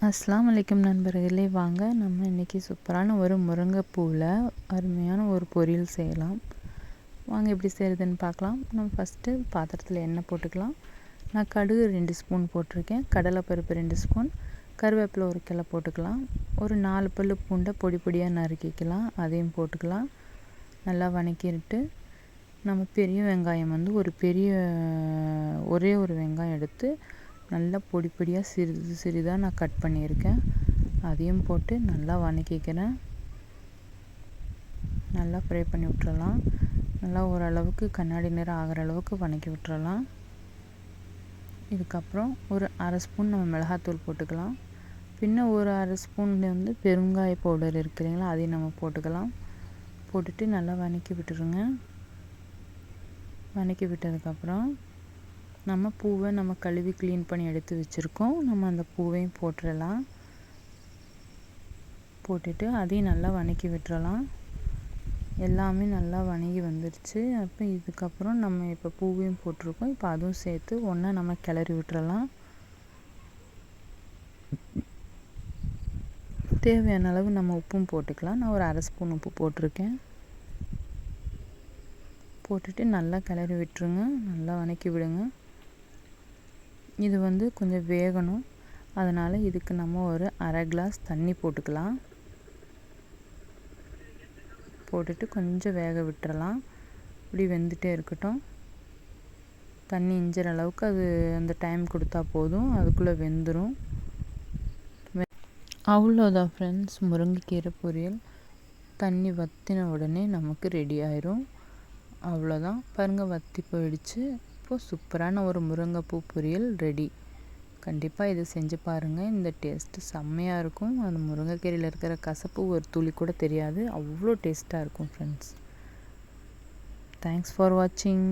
அஸ்ஸலாமு அலைக்கும் நண்பர்களே, வாங்க நம்ம இன்றைக்கி சூப்பரான ஒரு முருங்கைப்பூவில் அருமையான ஒரு பொரியல் செய்யலாம். வாங்க எப்படி செய்கிறதுன்னு பார்க்கலாம். நம்ம ஃபஸ்ட்டு பாத்திரத்தில் எண்ணெய் போட்டுக்கலாம். நான் கடுகு 2 ஸ்பூன் போட்டிருக்கேன், கடலைப்பருப்பு 2 ஸ்பூன், கருவேப்பிலை ஒரு கிளை போட்டுக்கலாம். ஒரு 4 பல்லு பூண்டை பொடி பொடியாக நறுக்கிக்கலாம், அதையும் போட்டுக்கலாம். நல்லா வணக்கிட்டு நம்ம பெரிய வெங்காயம் வந்து ஒரே ஒரு வெங்காயம் எடுத்து நல்லா பொடி பொடியாக சிறிதாக நான் கட் பண்ணியிருக்கேன், அதையும் போட்டு நல்லா வணக்கிக்கிறேன். நல்லா ஃப்ரை பண்ணி விட்டுறலாம். நல்லா ஓரளவுக்கு கண்ணாடி நிறம் ஆகிற அளவுக்கு வணக்கி விட்டுறலாம். இதுக்கப்புறம் ஒரு அரை ஸ்பூன் நம்ம மிளகாத்தூள் போட்டுக்கலாம். பின்ன ஒரு அரை ஸ்பூன் வந்து பெருங்காய பவுடர் இருக்கு இல்லைங்களா, அதையும் நம்ம போட்டுக்கலாம். போட்டுட்டு நல்லா வணக்கி விட்டுருங்க. வணக்கி விட்டதுக்கப்புறம் நம்ம பூவை நம்ம கழுவி க்ளீன் பண்ணி எடுத்து வச்சுருக்கோம், நம்ம அந்த பூவையும் போட்டுடலாம். போட்டுட்டு அதையும் நல்லா வணக்கி விட்டுறலாம். எல்லாமே நல்லா வணங்கி வந்துடுச்சு. அப்போ இதுக்கப்புறம் நம்ம இப்போ பூவையும் போட்டிருக்கோம், இப்போ அதுவும் சேர்த்து ஒன்றா நம்ம கிளறி விட்டுறலாம். தேவையான அளவு நம்ம உப்பும் போட்டுக்கலாம். நான் ஒரு அரை ஸ்பூன் உப்பு போட்டிருக்கேன். போட்டுட்டு நல்லா கிளறி விட்டுருங்க, நல்லா வணக்கி விடுங்க. இது வந்து கொஞ்சம் வேகணும், அதனால் இதுக்கு நம்ம ஒரு அரை கிளாஸ் தண்ணி போட்டுக்கலாம். போட்டுட்டு கொஞ்சம் வேக விட்டுறலாம். இப்படி வெந்துகிட்டே இருக்கட்டும். தண்ணி இஞ்சிற அளவுக்கு அது அந்த டைம் கொடுத்தா போதும், அதுக்குள்ளே வெந்துடும். அவ்வளோதான் ஃப்ரெண்ட்ஸ், முருங்கைக்கீரை பொரியல் தண்ணி வற்றின உடனே நமக்கு ரெடி ஆயிரும். அவ்வளோதான், பாருங்கள் வற்றி போயிடுச்சு. இப்போது சூப்பரான ஒரு முருங்கைப்பூ பொரியல் ரெடி. கண்டிப்பாக இதை செஞ்சு பாருங்கள், இந்த டேஸ்ட்டு செம்மையாக இருக்கும். அந்த முருங்கைக்கீரையில் இருக்கிற கசப்பு ஒரு துளி கூட தெரியாது, அவ்வளோ டேஸ்ட்டாக இருக்கும் ஃப்ரெண்ட்ஸ். தேங்க்ஸ் ஃபார் வாட்சிங்.